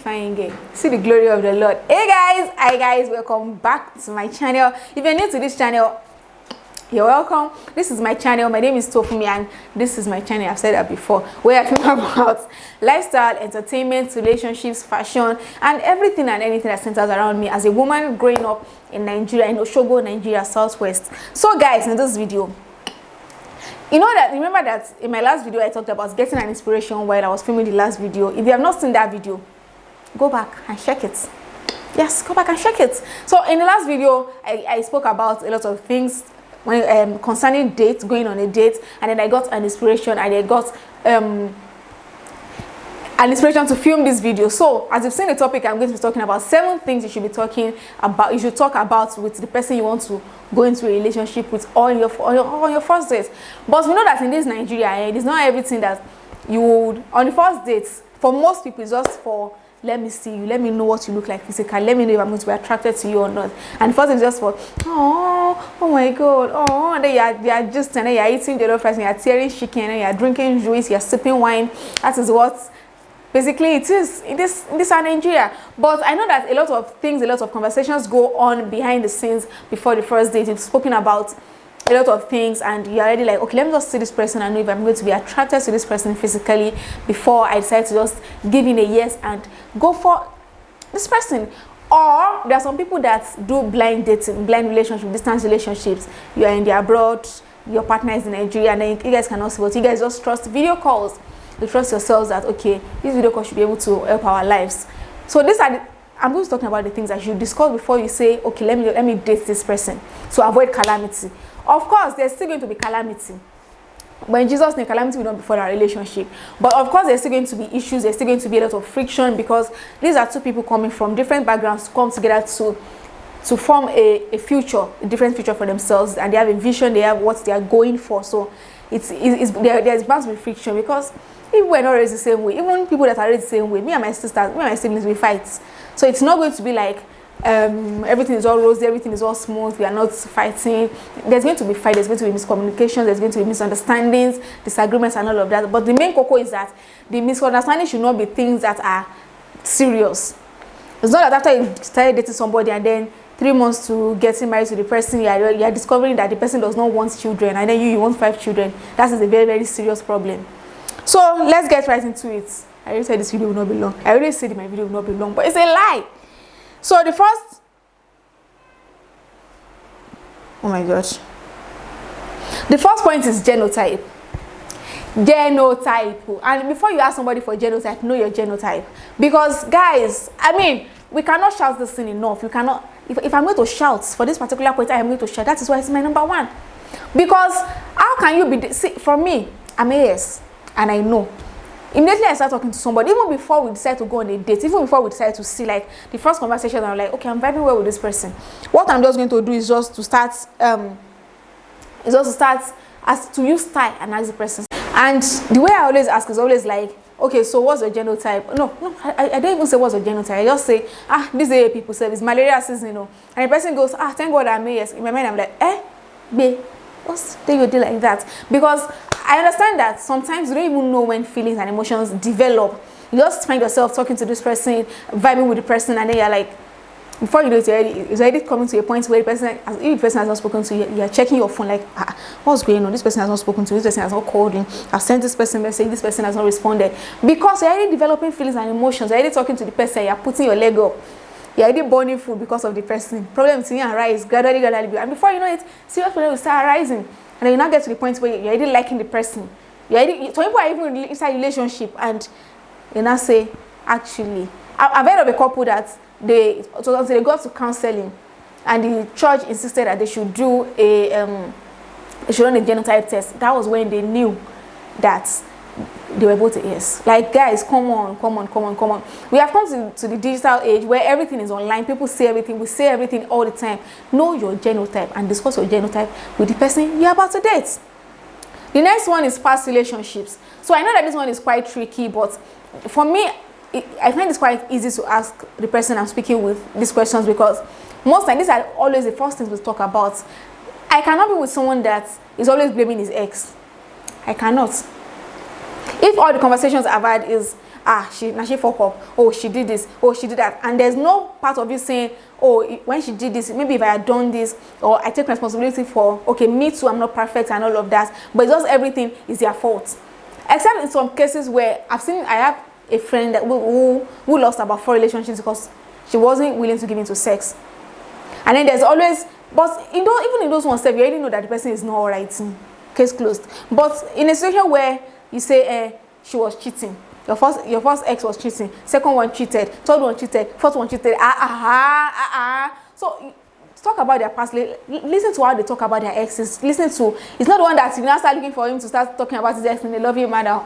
fine girl. See the glory of the Lord. Hey guys, hi guys, welcome back to my channel. If you're new to this channel, you're welcome. This is my channel. My name is Tofunmi, and this is my channel. I've said that before, where I talk about lifestyle, entertainment, relationships, fashion, and everything and anything that centers around me as a woman growing up in Nigeria, in Oshogo, Nigeria, Southwest. So guys, in this video, remember that in my last video I talked about getting an inspiration while I was filming the last video. If you have not seen that video, go back and check it. Yes, go back and check it. So in the last video I spoke about a lot of things when concerning dates, going on a date, and then I got an inspiration, and I got an inspiration to film this video. So as you've seen the topic, I'm going to be talking about 7 things you should be talking about, you should talk about with the person you want to go into a relationship with on your first date. But we know that in this Nigeria, it is not everything that you would on the first date. For most people, it's just for let me see you, let me know what you look like physically, let me know if I'm going to be attracted to you or not. And first it's just for oh my god, and then you're just, and then you're eating the fries, and you're tearing chicken, and you're drinking juice, you're sipping wine. That is what basically it is in this Nigeria. But I know that a lot of things, a lot of conversations go on behind the scenes before the first date. You've spoken about a lot of things, and you're already like, okay, let me just see this person and know if I'm going to be attracted to this person physically before I decide to just give in a yes and go for this person. Or there are some people that do blind dating, blind relationship, distance relationships. You are in the abroad, your partner is in Nigeria, and then you guys cannot see, but you guys just trust video calls. You trust yourselves that, okay, this video call should be able to help our lives. So these are I'm going to talk about the things that you discuss before you say, okay, let me date this person, to avoid calamity. Of course, there's still going to be calamity. But in Jesus' name, calamity will not be for our relationship. But of course, there's still going to be issues. There's still going to be a lot of friction, because these are 2 people coming from different backgrounds to come together to form a future, a different future for themselves. And they have a vision. They have what they are going for. So there's bound to be friction, because if we're not raised the same way, even people that are raised the same way, me and my sisters, me and my siblings, we fight. So it's not going to be like everything is all rosy, everything is all smooth, we are not fighting. There's going to be fight, there's going to be miscommunication, there's going to be misunderstandings, disagreements, and all of that. But the main cocoa is that the misunderstanding should not be things that are serious. It's not that after you started dating somebody and then 3 months to getting married to the person, you are discovering that the person does not want children, and then you want 5 children. That is a very, very serious problem. So let's get right into it. I already said this video will not be long. I already said my video will not be long, but it's a lie. So the first, oh my gosh, the first point is genotype. Genotype. And before you ask somebody for genotype, know your genotype. Because guys, I mean, we cannot shout this thing enough. You cannot, if I'm going to shout for this particular point, I am going to shout. That is why it's my number 1. Because how can you be, see, for me, I'm AS, and I know. Immediately I start talking to somebody, even before we decide to go on a date, even before we decide to see, like, the first conversation, I'm like, okay, I'm vibing well with this person. What I'm just going to do is just to start, as to use style and ask the person. And the way I always ask is always like, okay, so what's your genotype? No, I don't even say what's your genotype. I just say, this is people say it's malaria season, And the person goes, thank God I'm AS. In my mind, I'm like, babe, what's the deal like that? Because I understand that sometimes you don't even know when feelings and emotions develop. You just find yourself talking to this person, vibing with the person, and then you're like, before you know it, it's already coming to a point where if the person has not spoken to you, you're checking your phone like, what's going on? This person has not spoken to you, this person has not called in, I've sent this person message, this person has not responded. Because you're already developing feelings and emotions, you're already talking to the person, you're putting your leg up, you're already burning food because of the person. Problems will arise gradually, and before you know it, serious problems will start arising. And then you now get to the point where you're already liking the person. Some people are even inside relationship, and they now say, actually, I've heard of a couple that they got to counseling, and the church insisted that they should do they should run a genotype test. That was when they knew that they were both AS. Like, guys, come on. We have come to the digital age where everything is online. People say everything. We say everything all the time. Know your genotype and discuss your genotype with the person you're about to date. The next one is past relationships. So I know that this one is quite tricky, but for me, I find it's quite easy to ask the person I'm speaking with these questions, because most times these are always the first things we talk about. I cannot be with someone that is always blaming his ex. I cannot. If all the conversations I've had is, she fuck up, oh, she did this, oh, she did that, and there's no part of you saying, oh, when she did this, maybe if I had done this, or I take responsibility for, okay, me too, I'm not perfect and all of that, but just everything is their fault. Except in some cases where I have a friend that who lost about 4 relationships because she wasn't willing to give into sex. And then there's always, but even in those ones, you already know that the person is not alright. Case closed. But in a situation where you say she was cheating, your first ex was cheating, second one cheated, third one cheated, fourth one cheated, so talk about their past. Listen to how they talk about their exes. Listen to, it's not the one that you now start looking for him to start talking about his ex in a loving manner.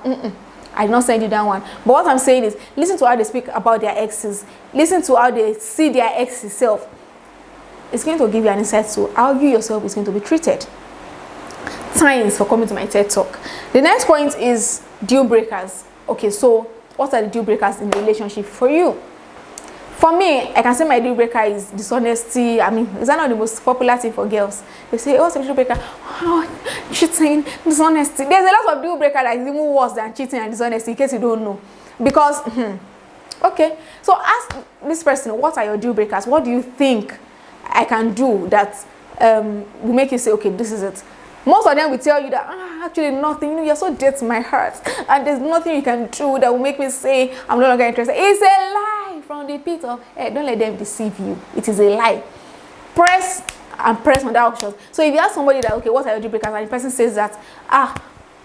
I did not send you that one. But what I'm saying is, listen to how they speak about their exes. Listen to how they see their ex itself. It's going to give you an insight to how you yourself is going to be treated. Thanks for coming to my TED Talk. The next point is deal breakers. Okay, so what are the deal breakers in the relationship for you? For me, I can say my deal breaker is dishonesty. I mean, is that not the most popular thing for girls? They say, oh, what's a deal breaker? Oh, cheating, dishonesty. There's a lot of deal breaker that is even worse than cheating and dishonesty, in case you don't know. Because, okay, so ask this person, what are your deal breakers? What do you think I can do that will make you say, okay, this is it? Most of them will tell you that, actually nothing, you're so dead to my heart, and there's nothing you can do that will make me say I'm no longer interested. It's a lie from the pit of hell. Don't let them deceive you. It is a lie. Press and press on that option. So if you ask somebody that, okay, what are your deal breakers, and the person says that,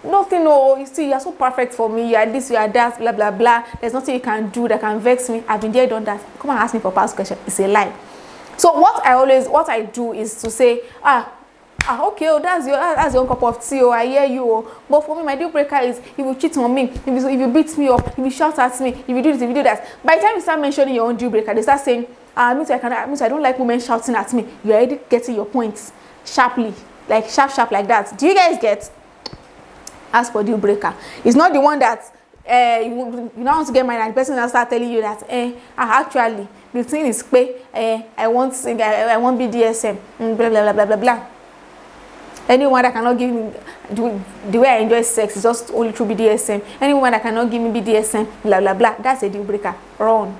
nothing, no, you see, you're so perfect for me, you are this, you are that, blah, blah, blah, there's nothing you can do that can vex me, I've been there, done that, come and ask me for past question. It's a lie. So what I do is to say, okay, oh, that's your own cup of tea, oh, I hear you, oh. But for me, my deal breaker is if you cheat on me, if you beat me up, if you shout at me, if you do this, if you do that. By the time you start mentioning your own deal breaker, they start saying, I don't like women shouting at me. You're already getting your points sharply, like sharp like that. Do you guys get? As for deal breaker, it's not the one that you now want to get married and the person will start telling you that actually the thing is I want BDSM, blah blah blah blah blah blah. Anyone that cannot give me the way I enjoy sex is just only through BDSM. Anyone that cannot give me BDSM, blah blah blah, that's a deal breaker. Run.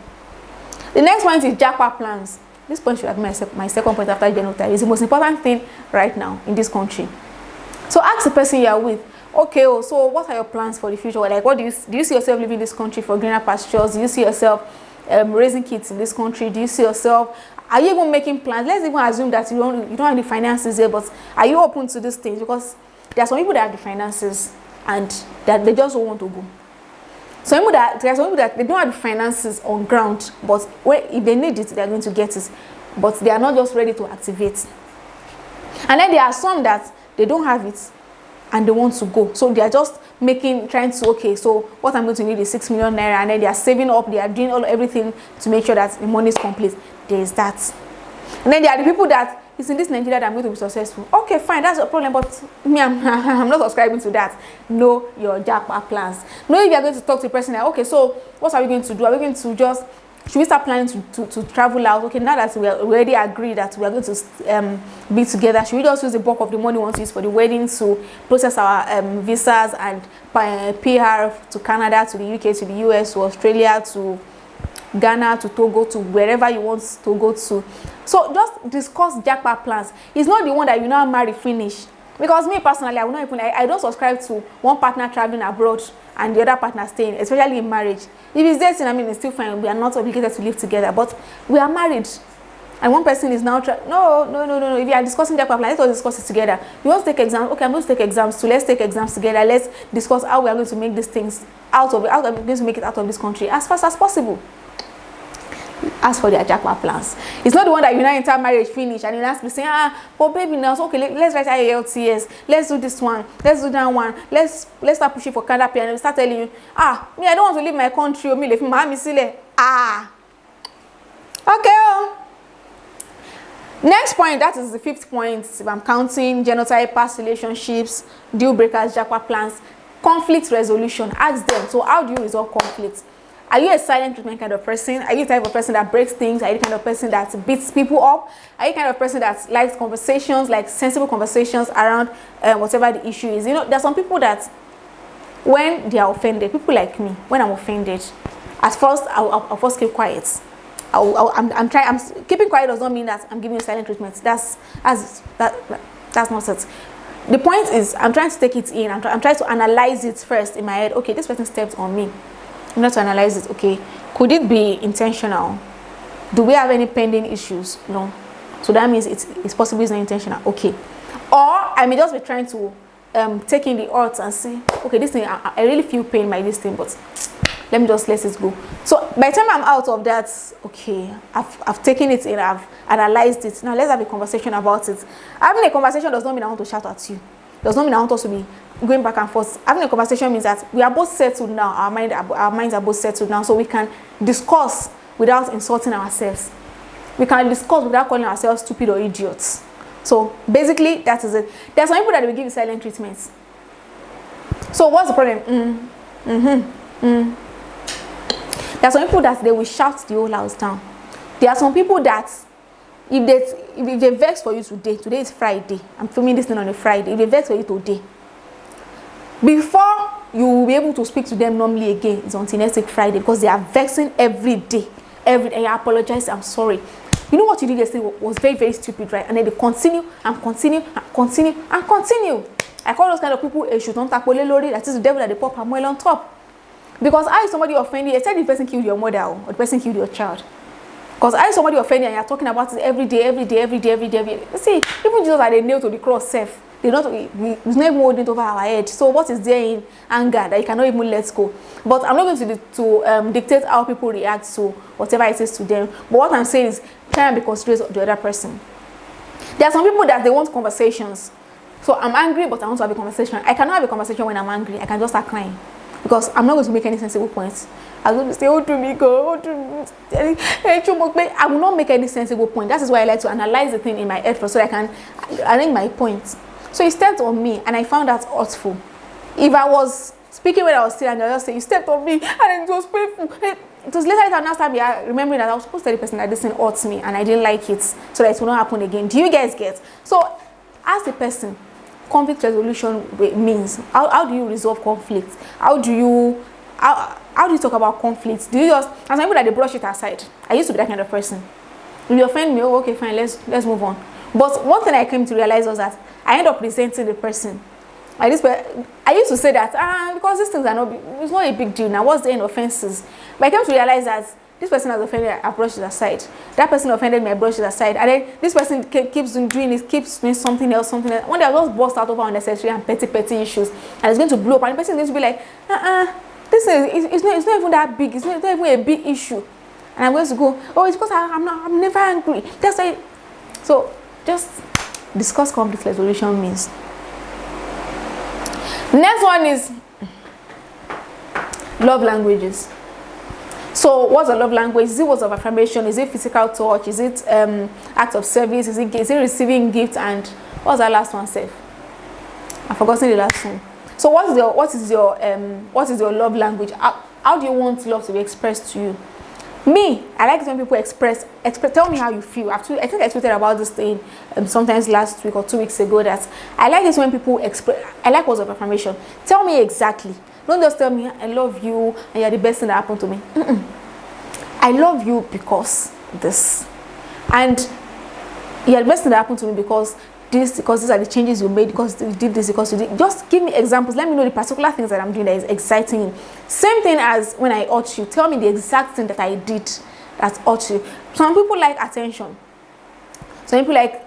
The next point is jackpot plans. This point should have been my second point after genotype. It's the most important thing right now in this country. So ask the person you are with, okay, so what are your plans for the future? Like, what do you see yourself living in this country for greener pastures? Do you see yourself raising kids in this country? Do you see yourself, are you even making plans? Let's even assume that you don't have the finances here, but are you open to these things? Because there are some people that have the finances and that they just don't want to go. There are some people that they don't have the finances on ground, but if they need it, they're going to get it. But they are not just ready to activate. And then there are some that they don't have it and they want to go. So they are just trying to, okay, so what I'm going to need is 6 million naira, and then they are saving up, they are doing everything to make sure that the money is complete. There is that. And then there are the people that, it's in this Nigeria that I'm going to be successful. Okay, fine, that's your problem, but me, I'm not subscribing to that. Know your jackpot plans. Know if you're going to talk to a person like, okay, so what are we going to do? Are we going to should we start planning to travel out? Okay, now that we already agreed that we are going to be together, should we just use the bulk of the money we want to use for the wedding to process our visas and PR to Canada, to the UK, to the US, to Australia, to Ghana, to Togo, to wherever you want to go to. So just discuss jackpot plans. It's not the one that you now marry finish. Because me personally, I don't subscribe to one partner traveling abroad and the other partner staying, especially in marriage. If it's dating, I mean, it's still fine. We are not obligated to live together, but we are married. And one person is now no. If you are discussing jackpot plans, let's discuss it together. You want to take exams? Okay, I'm going to take exams too. Let's take exams together. Let's discuss how we are going to make these things how we are going to make it out of this country as fast as possible. As for their jackpot plans, it's not the one that you now enter marriage finish and you ask me saying, but baby, now so okay, let's write IELTS, let's do this one, let's do that one, let's start pushing for Canada, and we start telling you, me, I don't want to leave my country, or me leave my okay. Next point, that is the 5th point. If I'm counting genotype, past relationships, deal breakers, jackpot plans, conflict resolution. Ask them, so how do you resolve conflict? Are you a silent treatment kind of person? Are you the type of person that breaks things? Are you the kind of person that beats people up? Are you the kind of person that likes conversations, like sensible conversations around whatever the issue is? You know, there are some people that when they are offended, people like me, when I'm offended, at first I'll first keep quiet. I'm keeping quiet does not mean that I'm giving you silent treatment. That's not it. The point is, I'm trying to take it in. I'm trying to analyze it first in my head. Okay, this person stepped on me. I'm not to analyze it. Okay, could it be intentional? Do we have any pending issues? No. So that means it's possible it's not intentional. Okay. Or I may just be trying to take in the odds and see, okay, this thing, I really feel pain by this thing, but let me just let it go. So by the time I'm out of that, okay, I've taken it in, I've analyzed it. Now let's have a conversation about it. Having a conversation does not mean I want to shout at you. Does not mean I want us to be going back and forth. Having a conversation means that we are both settled now. Our minds are both settled now, so we can discuss without insulting ourselves. We can discuss without calling ourselves stupid or idiots. So basically, that is it. There are some people that will give you silent treatments. So what's the problem? There are some people that they will shout the whole house down. There are some people that if they vex for you today is Friday. I'm filming this thing on a Friday. If they vex for you today, before you will be able to speak to them normally again, it's until next week Friday, because they are vexing every day. Every day, I apologize, I'm sorry. You know what you did yesterday was very, very stupid, right? And then they continue and continue and continue and continue. I call those kind of people a shoot on tapolelori, that is the devil that they pop Samuel on top. Because I somebody offend you, except the person killed your mother or the person killed your child. Because I somebody offend you and you're talking about it every day. See, even Jesus had a nail to the cross self. It's not even holding it over our head. So what is there in anger that you cannot even let go? But I'm not going to dictate how people react to whatever it is to them. But what I'm saying is, try and be considerate of the other person. There are some people that they want conversations. So I'm angry, but I want to have a conversation. I cannot have a conversation when I'm angry. I can just start crying. Because I'm not going to make any sensible points. I'm going to say, Odewumi, I will not make any sensible point. That is why I like to analyze the thing in my head first, so I can arrange my points. So he stepped on me, and I found that hurtful. If I was speaking when I was still, and I just say, you stepped on me, and it was painful. It was later that now I'm remembering that I was supposed to tell the person that this thing hurts me, and I didn't like it, so that it will not happen again. Do you guys get? So, ask the person. Conflict resolution means how do you resolve conflict? How do you talk about conflict? Do you just, as some people that they brush it aside? I used to be that kind of person. If you offend me, oh okay, fine, let's move on. But one thing I came to realize was that I end up resenting the person. I used to say that because these things are it's not a big deal now. What's the end offenses? But I came to realize that this person has offended, I brushed it aside. That person offended me, I brushed it aside. And then this person keeps doing something else. One day I'll just burst out over unnecessary and petty issues, and it's going to blow up. And the person is going to be like, this is it's not even that big. It's not even a big issue. And I'm going to go, oh, it's because I'm never angry. That's why. So just discuss conflict resolution means. Next one is love languages. So what's a love language? Is it words of affirmation? Is it physical touch? Is it act of service? Is it receiving gifts? And what's that last one, Seth? I've forgotten the last one. So what is your love language? How do you want love to be expressed to you? Me, I like it when people express. Tell me how you feel. I think I tweeted about this thing sometimes last week or 2 weeks ago, that I like it when people express. I like words of affirmation. Tell me exactly. Don't just tell me I love you and you're the best thing that happened to me. I love you because this, and you're the best thing that happened to me because these are the changes you made, because you did this, because you did. Just give me examples. Let me know the particular things that I'm doing that is exciting. Same thing as when I hurt you. Tell me the exact thing that I did that hurt you. Some people like attention. Some people like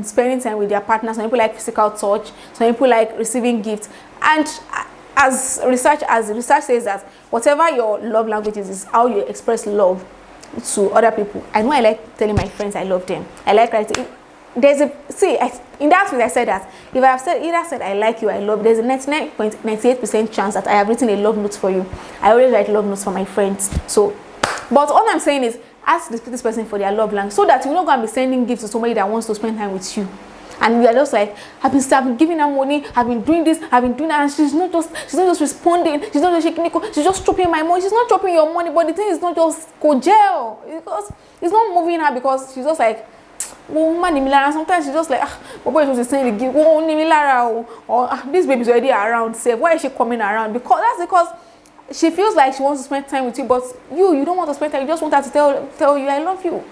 spending time with their partner. Some people like physical touch. Some people like receiving gifts. And as research says that whatever your love language is how you express love to other people. I know I like telling my friends I love them. I like writing. In that way I said that if I have said I like you, I love you, there's a 99.98% chance that I have written a love note for you. I always write love notes for my friends. So, but all I'm saying is ask this person for their love language, so that you're not going to be sending gifts to somebody that wants to spend time with you. And we are just like, I've been giving her money, I've been doing this, I've been doing that, and she's not just responding, she's not just shaking, she's just chopping my money, she's not chopping your money, but the thing is not just go jail, because it's not moving her, because she's just like, woman Nimilara. Sometimes she's just like, my boy was saying the gift, Nimilara, or this baby's already around. Say, why is she coming around? Because she feels like she wants to spend time with you, but you don't want to spend time. You just want her to tell you, I love you.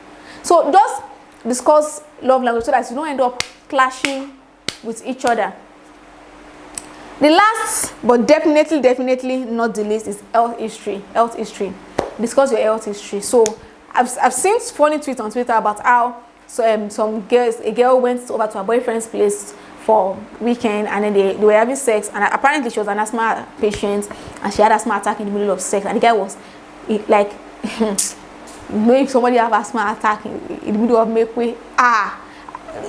So just discuss love language so that you don't end up clashing with each other. The last, but definitely not the least, is health history. Health history. Discuss your health history. So I've seen funny tweets on Twitter about how a girl went over to her boyfriend's place for weekend, and then they were having sex, and apparently she was an asthma patient and she had asthma attack in the middle of sex, and the guy was like, you know, if somebody have asthma attack in the middle of make way,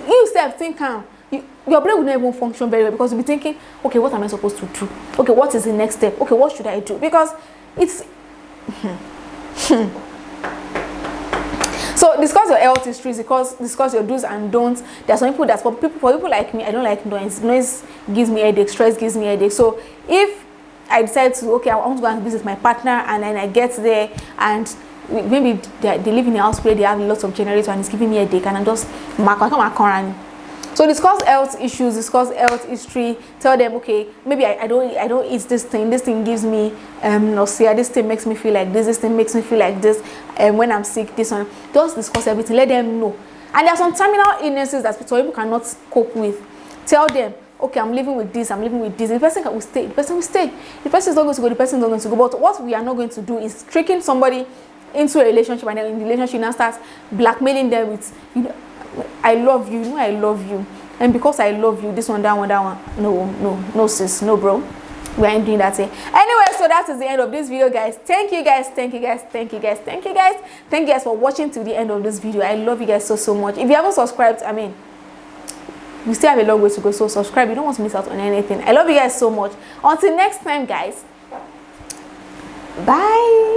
you self think your brain will not even function very well, because you'll be thinking, okay, what am I supposed to do? Okay, what is the next step? Okay, what should I do? Because it's so discuss your health histories, discuss your do's and don'ts. There are some people that for people like me, I don't like noise. Noise gives me headache, stress gives me headache. So if I decide to, okay, I want to go and visit my partner, and then I get there and maybe they live in a house where they have lots of generator and it's giving me a headache, and I'm just so discuss health issues, discuss health history. Tell them, okay, maybe I don't eat this thing gives me nausea, this thing makes me feel like this thing makes me feel like this, and when I'm sick, this one. Just discuss everything, let them know. And there are some terminal illnesses that people cannot cope with. Tell them, okay, I'm living with this, I'm living with this. The person will stay, the person will stay. The person is not going to go, the person is not going to go. But what we are not going to do is tricking somebody into a relationship, and then in the relationship now starts blackmailing them with, you know, I love you, I love you, and because I love you, this one, that one, no sis, no bro, we ain't doing that here. Anyway, so that is the end of this video, guys. Thank you guys for watching to the end of this video. I love you guys so much. If you haven't subscribed, I mean, we still have a long way to go, so subscribe. You don't want to miss out on anything. I love you guys so much. Until next time, guys, bye.